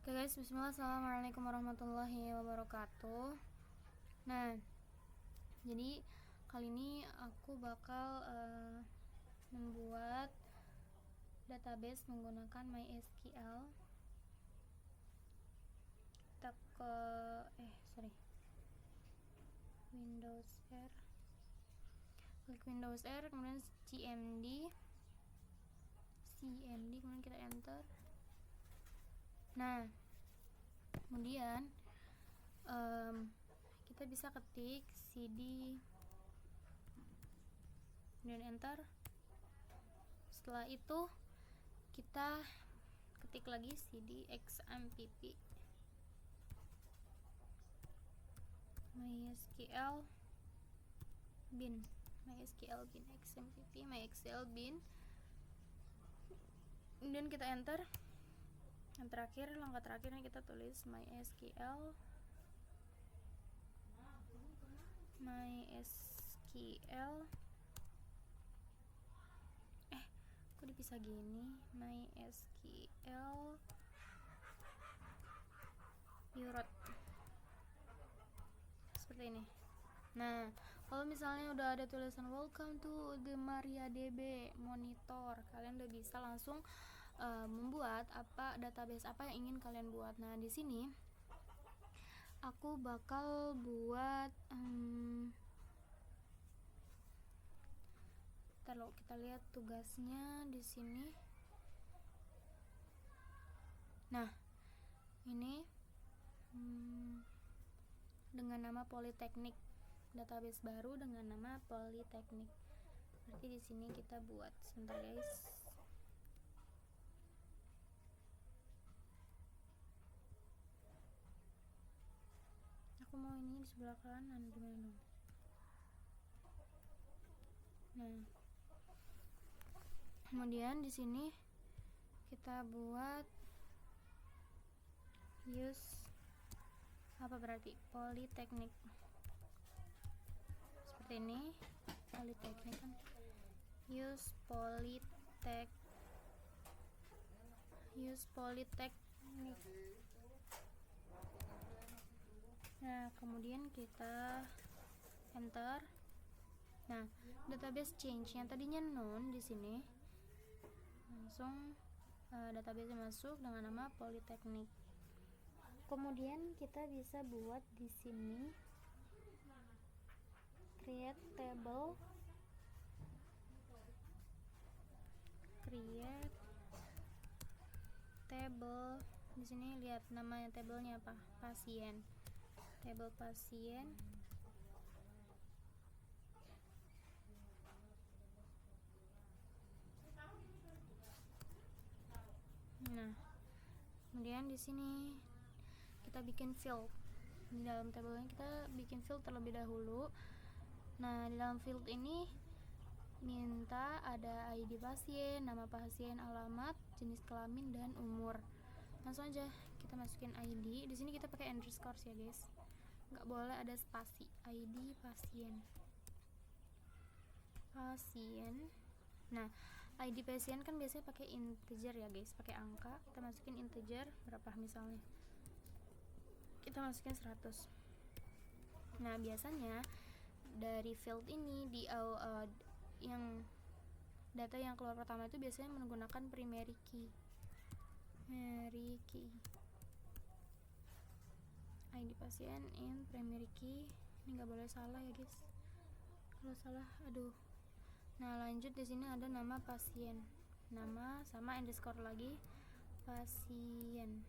Oke guys, bismillah, assalamualaikum warahmatullahi wabarakatuh. Nah, jadi kali ini aku bakal membuat database menggunakan MySQL. Kita ke Windows R, klik Windows R, kemudian cmd, kemudian kita enter. Nah, kemudian kita bisa ketik cd dan enter. Setelah itu kita ketik lagi cd xmpp mysql bin xmpp mysql bin, kemudian kita enter. Yang terakhir, langkah terakhirnya kita tulis mysql kok dipisah gini, mysql urot seperti ini. Nah, kalau misalnya udah ada tulisan welcome to the MariaDB monitor, kalian udah bisa langsung membuat database apa yang ingin kalian buat. Nah, di sini aku bakal buat kalau kita lihat tugasnya di sini. Nah, ini dengan nama Polytechnic, database baru dengan nama Polytechnic. Berarti di sini kita buat, sebentar guys. Aku mau ini di sebelah kanan, gimana dong? Nah, kemudian di sini kita buat use apa, berarti Polytechnic seperti ini. Polytechnic kan, use Polytechnic. Nah, kemudian kita enter. Nah, database change yang tadinya none di sini langsung database masuk dengan nama Polytechnic. Kemudian kita bisa buat di sini create table, di sini lihat namanya tabelnya apa, pasien, table pasien. Nah, kemudian di sini kita bikin field. Di dalam tabelnya kita bikin field terlebih dahulu. Nah, di dalam field ini minta ada ID pasien, nama pasien, alamat, jenis kelamin, dan umur. Langsung aja kita masukin ID. Di sini kita pakai underscore ya guys, nggak boleh ada spasi. ID pasien. Nah, ID pasien kan biasanya pakai integer ya guys, pakai angka. Kita masukin integer berapa, misalnya kita masukin 100. Nah, biasanya dari field ini yang data yang keluar pertama itu biasanya menggunakan primary key. ID pasien in primary key. Ini nggak boleh salah ya guys, kalau salah aduh. Nah, lanjut di sini ada nama pasien, nama sama underscore lagi, pasien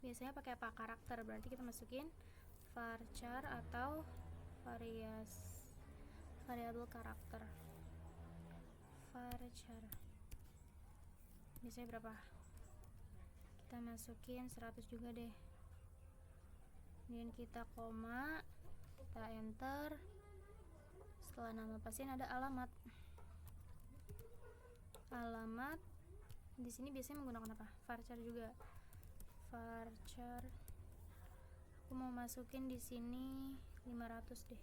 biasanya pakai apa, karakter, berarti kita masukin varchar atau variabel karakter. Varchar biasanya berapa, kita masukin 100 juga deh. Kemudian kita koma, kita enter. Setelah nama pasien ada alamat. Di sini biasanya menggunakan apa, varchar juga. Varchar aku mau masukin di sini 500 deh,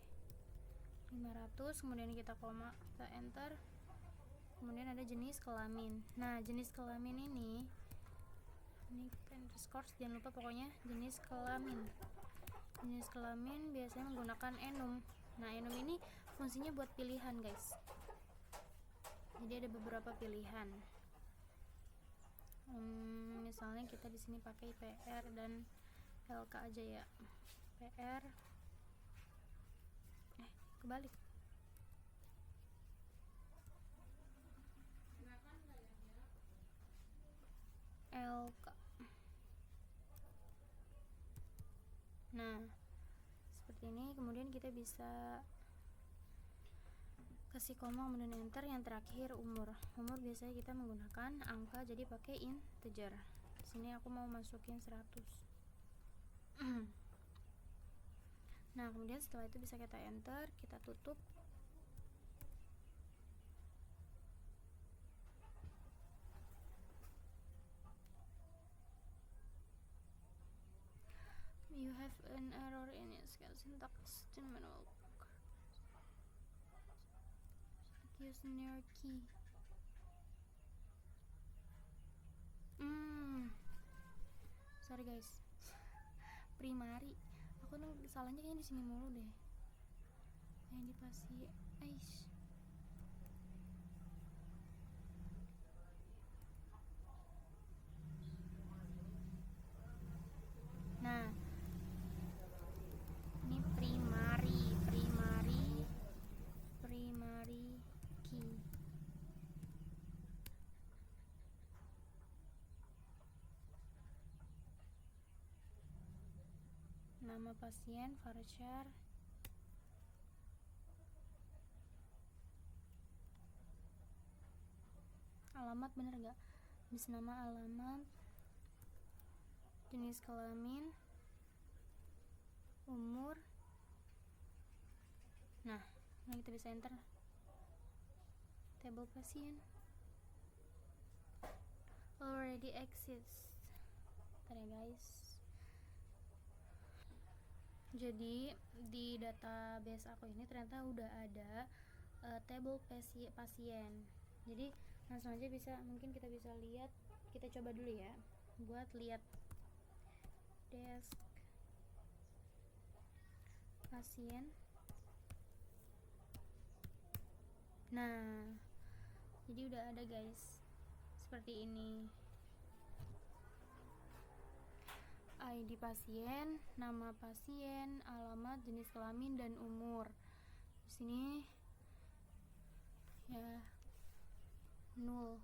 500. Kemudian kita koma, kita enter. kemudian ada jenis kelamin. Nah, jenis kelamin ini kan scores, jangan lupa pokoknya jenis kelamin. Jenis kelamin biasanya menggunakan enum. Nah, enum ini fungsinya buat pilihan, guys. Jadi ada beberapa pilihan. Misalnya kita di sini pakai PR dan LK aja ya. PR kebalik. LK. Nah, seperti ini. Kemudian kita bisa kasih koma kemudian enter. Yang terakhir umur. Umur biasanya kita menggunakan angka, jadi pakai integer. Di sini aku mau masukin 100. Nah, kemudian setelah itu bisa kita enter, kita tutup. You have an error in SQL syntax. Manual. Use near key. Sorry guys. Primary. Aku salahnya kayaknya di sini mulu deh. Yang di pasi. Nah, ini primary key. Nama pasien varchar. Alamat bener gak? Bis nama, alamat, jenis kelamin, umur. Nah, ini kita bisa enter. Table pasien already exists. Bentar ya guys. Jadi di database aku ini ternyata udah ada table pasien. Jadi langsung aja mungkin kita bisa lihat. Kita coba dulu ya buat lihat desk pasien. Nah, jadi udah ada guys, seperti ini. ID pasien, nama pasien, alamat, jenis kelamin, dan umur. Di sini ya 0.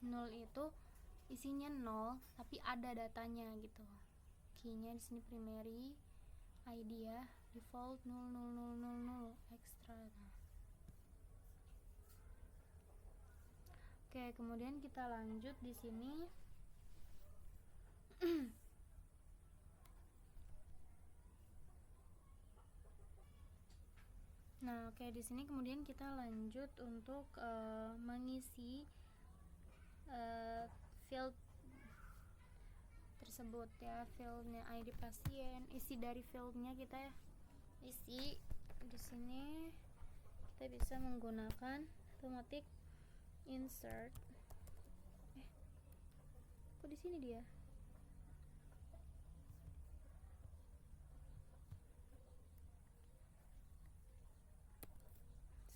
Nol itu isinya 0, tapi ada datanya gitu. Key-nya di sini primary, ID ya, default 00000 extra. Oke, kemudian kita lanjut di sini. Nah, oke, di sini kemudian kita lanjut untuk mengisi field tersebut ya, fieldnya ID pasien. Isi dari fieldnya kita isi di sini. Kita bisa menggunakan automatic insert. Kok di sini dia?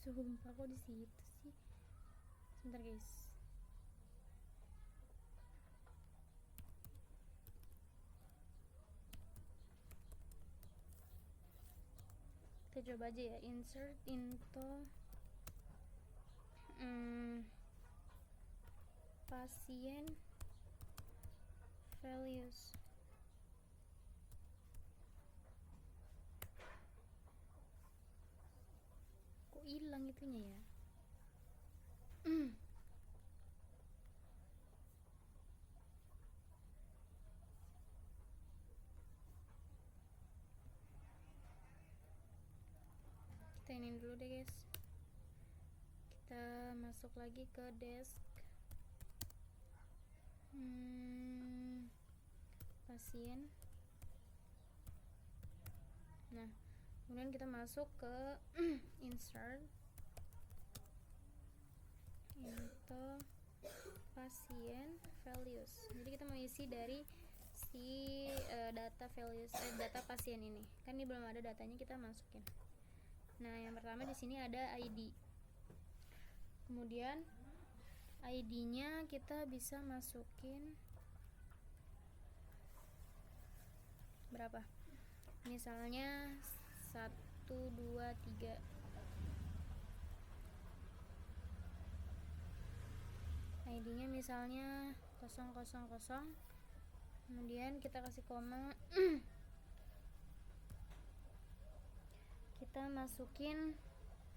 Sumpah kok di situ sih. Sebentar guys. Kita coba aja ya, insert into pasien values. Kok hilang itunya ya? Kita ini dulu deh guys. Kita masuk lagi ke desk pasien. Nah, Kemudian kita masuk ke insert into pasien values. Jadi kita mau isi dari si data values, data pasien ini. Kan ini belum ada datanya, kita masukin. Nah, yang pertama di sini ada ID. Kemudian ID-nya kita bisa masukin berapa? Misalnya 1, 2, 3. ID-nya misalnya 000. Kemudian kita kasih koma. Kita masukin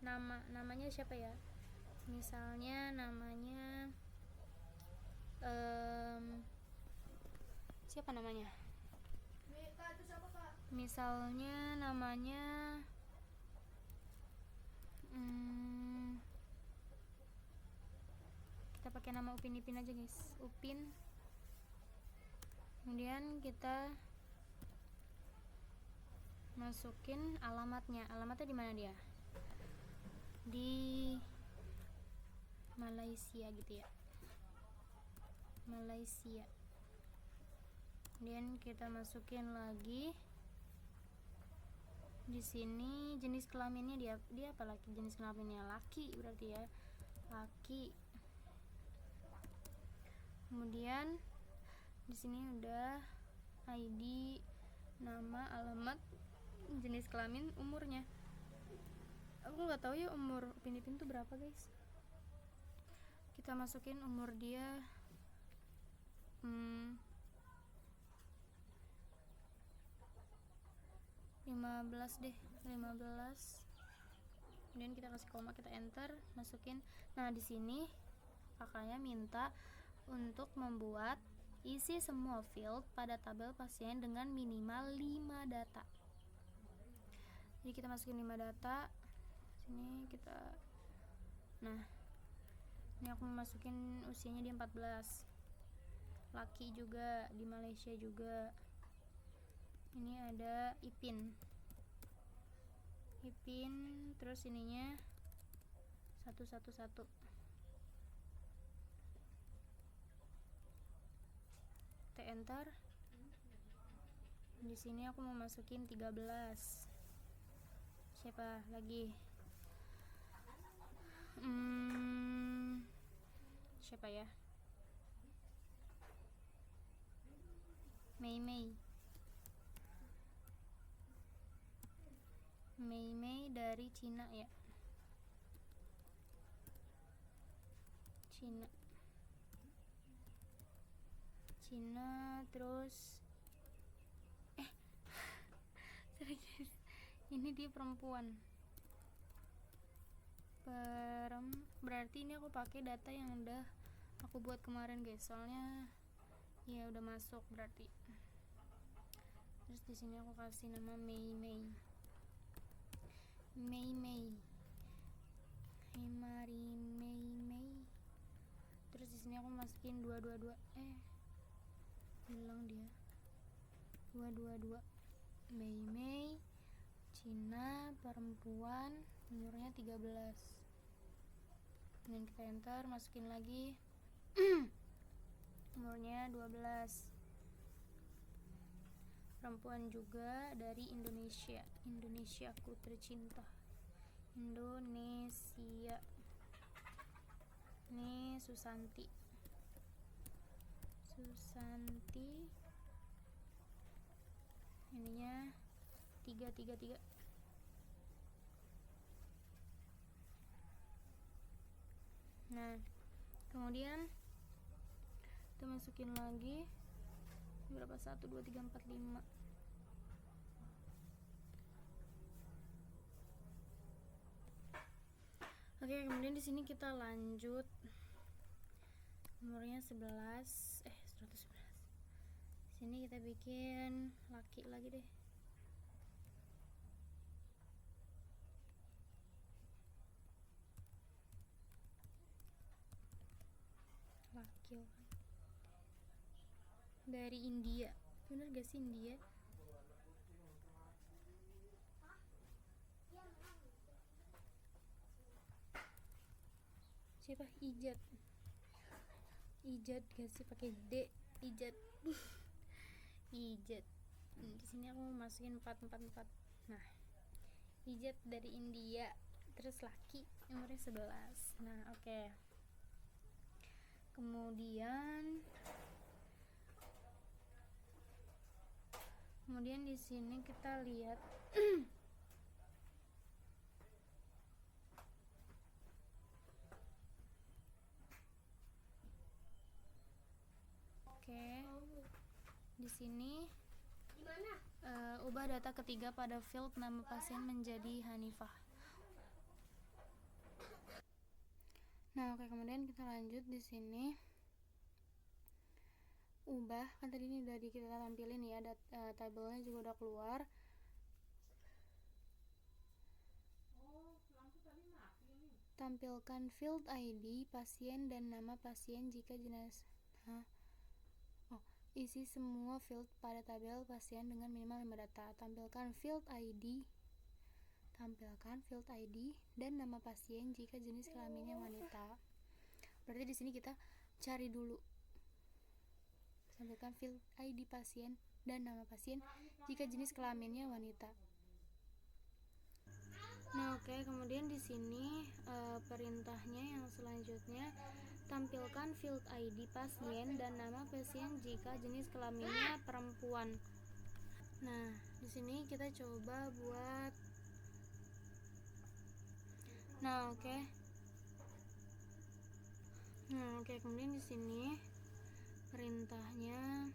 namanya siapa ya? Misalnya namanya siapa namanya? Misalnya namanya kita pakai nama Upin Ipin aja guys, Upin. Kemudian kita masukin alamatnya di mana dia, di Malaysia gitu ya, Malaysia. Kemudian kita masukin lagi di sini jenis kelaminnya dia apa, laki, jenis kelaminnya laki berarti ya, laki. Kemudian di sini udah ID, nama, alamat, jenis kelamin, umurnya. Aku nggak tahu ya umur Upin Ipin tuh berapa guys. Kita masukin umur dia 15 deh, 15. Kemudian kita kasih koma, kita enter, masukin. Nah, di sini kakaknya minta untuk membuat isi semua field pada tabel pasien dengan minimal 5 data. Jadi kita masukin 5 data. Sini kita, nah ini aku masukin usianya dia 14, laki juga, di Malaysia juga. Ini ada Ipin, terus ininya 111. Kita enter. Di sini aku mau masukin 13. Siapa lagi? Siapa ya? Mei dari Cina ya, Cina. Terus ini dia perempuan. Berarti ini aku pakai data yang udah aku buat kemarin guys, soalnya ya udah masuk berarti. Terus di sini aku kasih nama Mei. Hemari Mei. Terus di sini aku masukin 222. Hilang dia. 222. Mei, Cina, perempuan, umurnya 13. Dan kita enter, masukin lagi umurnya 12. Perempuan juga dari Indonesia aku tercinta, Indonesia. Ini Susanti. Ininya 333. Nah, kemudian kita masukin lagi berapa, 1, 2, 3, 4, 5. Oke, kemudian di sini kita lanjut. Umurnya 111. Sini kita bikin laki lagi deh. Laki dari India. Bener gak sih India? siapa? Ijat gak sih pakai D? Ijat. Ijat. Di sini aku masukin 444. Nah, Ijat dari India, terus laki, umurnya 11. Nah, oke. Kemudian di sini kita lihat di sini ubah data ketiga pada field nama pasien menjadi Hanifah. Nah, oke, kemudian kita lanjut di sini. Ubah, kan tadi ini udah kita tampilin ya, tabelnya juga udah keluar. Tampilkan field ID pasien dan nama pasien jika jenazah. Isi semua field pada tabel pasien dengan minimal 5 data. Tampilkan field ID dan nama pasien jika jenis kelaminnya wanita. Berarti di sini kita cari dulu. Tampilkan field ID pasien dan nama pasien jika jenis kelaminnya wanita. Nah, oke, kemudian di sini perintahnya yang selanjutnya, tampilkan field ID pasien dan nama pasien jika jenis kelaminnya perempuan. Nah, di sini kita coba buat. Nah, oke, kemudian di sini perintahnya,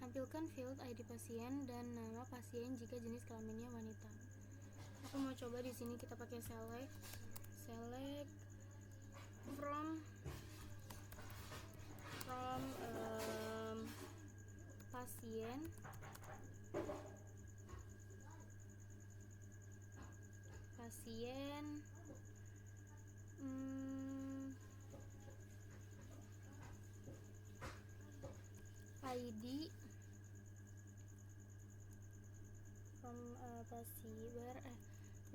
tampilkan field ID pasien dan nama pasien jika jenis kelaminnya wanita. Aku mau coba di sini kita pakai select from pasien ID from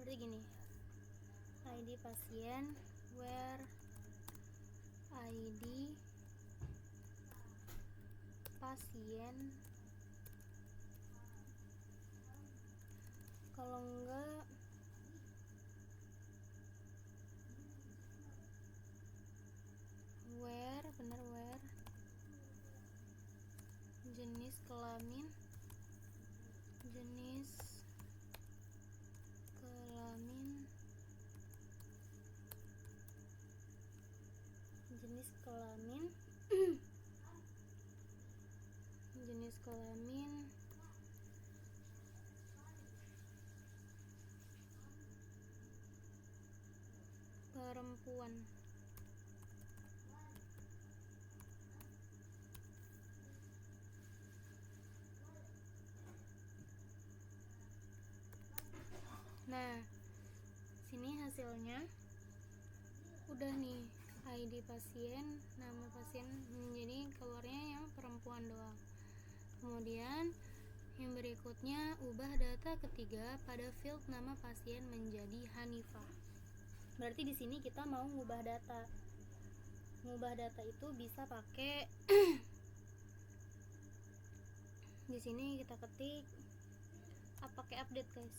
berarti gini, ID pasien where ID pasien, kalau enggak where jenis kelamin perempuan. Nah, sini hasilnya udah nih, ID pasien, nama pasien, jadi keluarnya yang perempuan doang. Kemudian yang berikutnya, ubah data ketiga pada field nama pasien menjadi Hanifah. Berarti di sini kita mau ngubah data. Ngubah data itu bisa pakai di sini kita ketik pakai update, guys.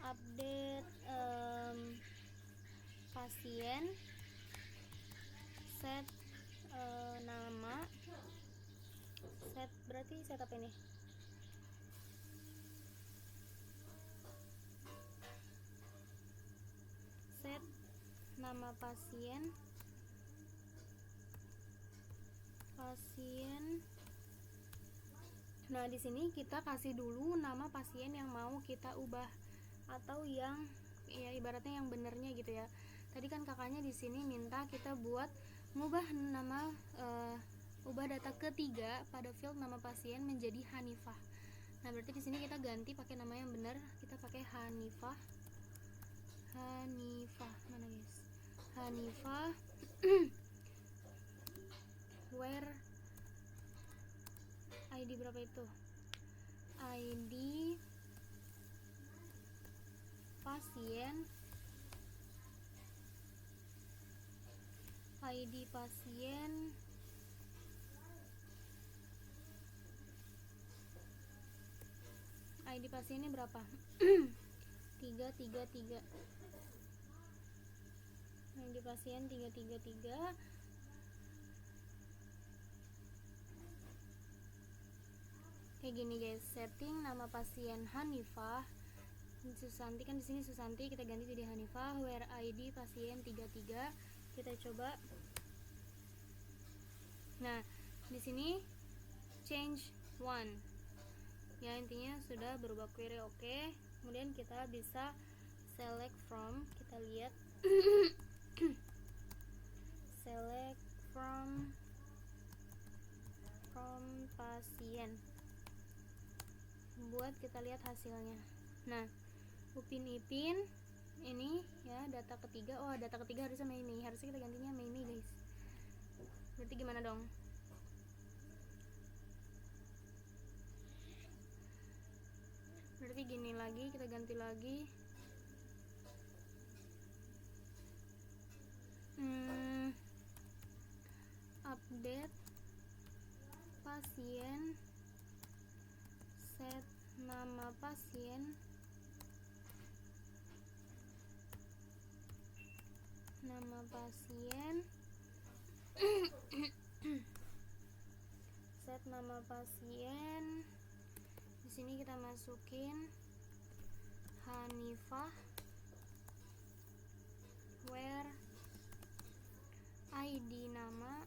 Update pasien, set nama, berarti set apa ini? Set nama pasien. Nah, di sini kita kasih dulu nama pasien yang mau kita ubah atau yang ya ibaratnya yang benernya gitu ya. Tadi kan kakaknya di sini minta kita buat ngubah nama ubah data ketiga pada field nama pasien menjadi Hanifah. Nah, berarti di sini kita ganti pakai nama yang benar, kita pakai Hanifah. Mana, guys? Hanifah where ID berapa itu? ID pasien ID pasien ini berapa? 333. ID pasien 333. Kayak gini guys, setting nama pasien Hanifah. Susanti kan di sini Susanti, kita ganti jadi Hanifah. Where ID pasien 33. Kita coba. Nah, di sini change one. Ya, intinya sudah berubah query. Oke. Kemudian kita bisa select from, kita lihat select from pasien. Buat kita lihat hasilnya. Nah, Upin Ipin ini ya data ketiga. Oh, data ketiga harusnya Mei. Harusnya kita gantinya Mei guys. Berarti gimana dong? Berarti gini lagi, kita ganti lagi. Update pasien, set nama pasien, set nama pasien. Di sini kita masukin Hanifah, where ID nama,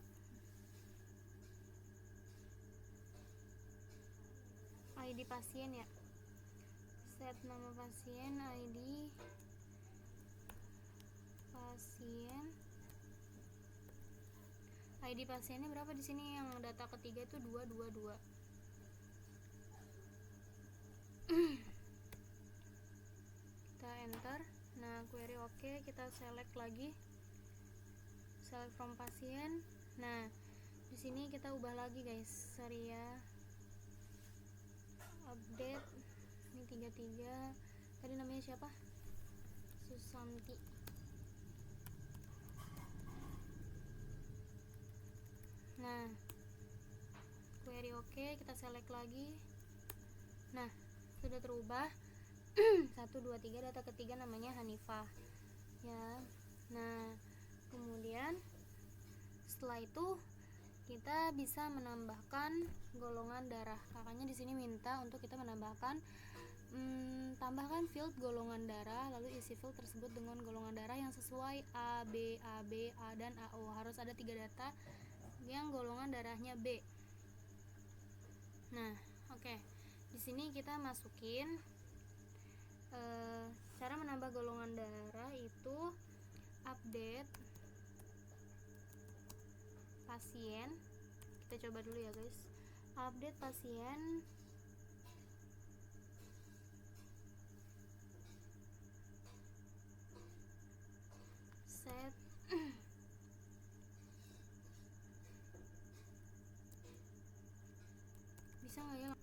ID pasien ya, set nama pasien, ID pasien. ID pasiennya berapa di sini? Yang data ketiga itu 222. Kita enter. Nah, query oke, kita select lagi. Select from pasien. Nah, di sini kita ubah lagi guys. Sorry ya. Update ini 33. Tadi namanya siapa? Susanti. Nah, query oke, kita select lagi. Nah, sudah terubah. 1 2 3, data ketiga namanya Hanifah ya. Nah, kemudian setelah itu kita bisa menambahkan golongan darah. Kakaknya di sini minta untuk kita menambahkan tambahkan field golongan darah, lalu isi field tersebut dengan golongan darah yang sesuai A, B, A, dan AO. Harus ada 3 data yang golongan darahnya B. Nah, oke. Di sini kita masukin cara menambah golongan darah itu update pasien. Kita coba dulu ya guys. Update pasien, set bisa nggak ya?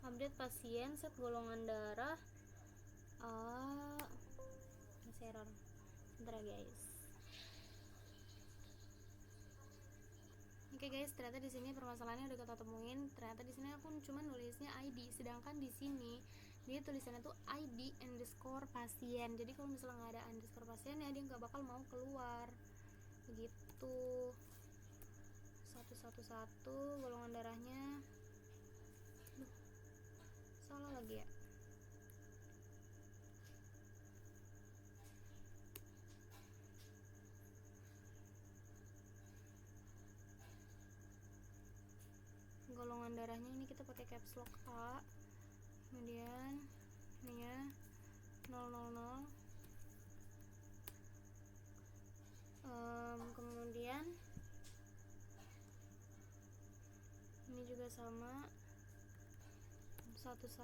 Update pasien, set golongan darah. Masih error. Bentar ya guys. Oke guys, ternyata di sini permasalahannya udah kita temuin. Ternyata di sini aku cuma nulisnya ID, sedangkan di sini dia tulisannya tuh ID underscore pasien. Jadi kalau misalnya nggak ada underscore pasien ya dia nggak bakal mau keluar. Begitu. 111 golongan darahnya. Salah lagi ya. Golongan darahnya ini kita pakai caps lock A, kemudian ini ya 000, kemudian ini juga sama 1111.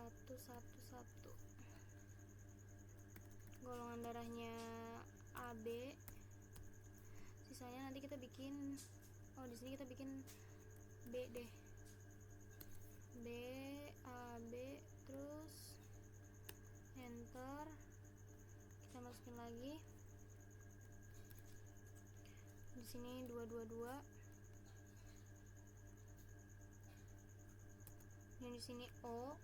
Golongan darahnya AB. Sisanya nanti kita bikin, di sini kita bikin B deh. B, A, B, terus enter. masukin lagi. Di sini 222. Yang di sini O.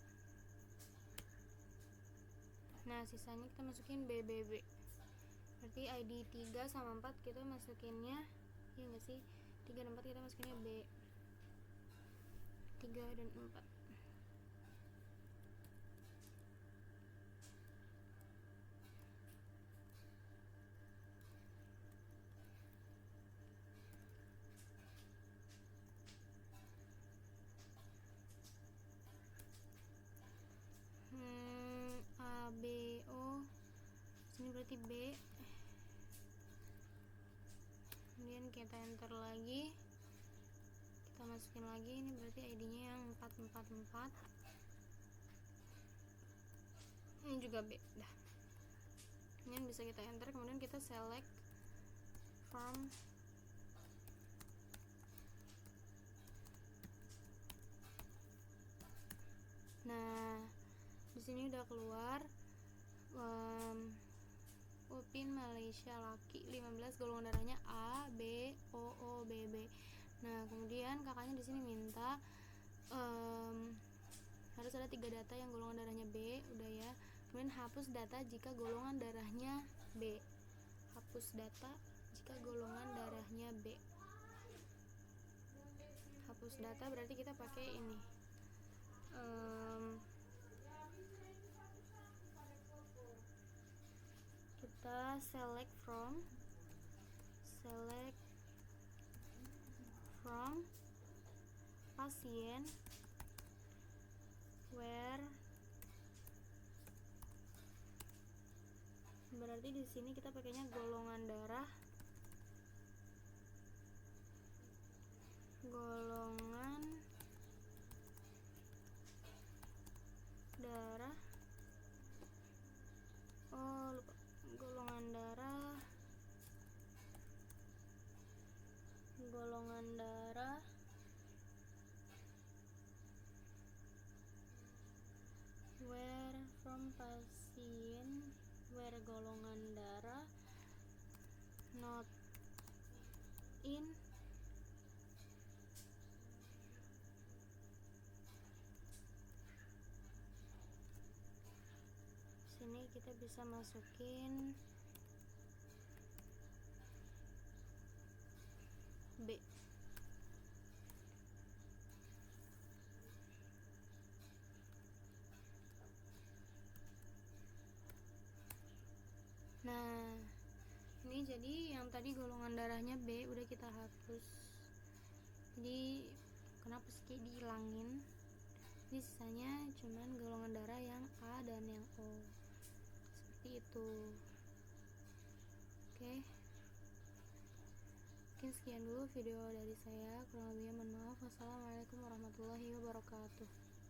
Nah, sisanya kita masukin BBB. Berarti ID 3 sama 4 kita masukinnya, ya enggak sih? 3 dan 4 kita masukinnya B. 3 dan 4. A, B, O. Sini berarti B. Kemudian kita enter lagi. Kita masukin lagi, ini berarti ID-nya yang 444. Ini juga B. Dah. Ini bisa kita enter, kemudian kita select from Nah, di sini udah keluar Upin Malaysia laki 15, golongan darahnya A, B, O, B, B. Nah, kemudian kakaknya di sini minta harus ada 3 data yang golongan darahnya B, udah ya. Kemudian hapus data jika golongan darahnya B. Hapus data jika golongan darahnya B. Hapus data berarti kita pakai ini. Kita select from pasien where, berarti di sini kita pakainya golongan darah golongan darah where from pasien where golongan darah not in sini kita bisa masukin B. Nah, ini jadi yang tadi golongan darahnya B udah kita hapus. Jadi kenapa sih dihilangin? Ini sisanya cuman golongan darah yang A dan yang O. Seperti itu. Oke. Mungkin sekian dulu video dari saya. Kurang lebihnya mohon maaf. Wassalamualaikum warahmatullahi wabarakatuh.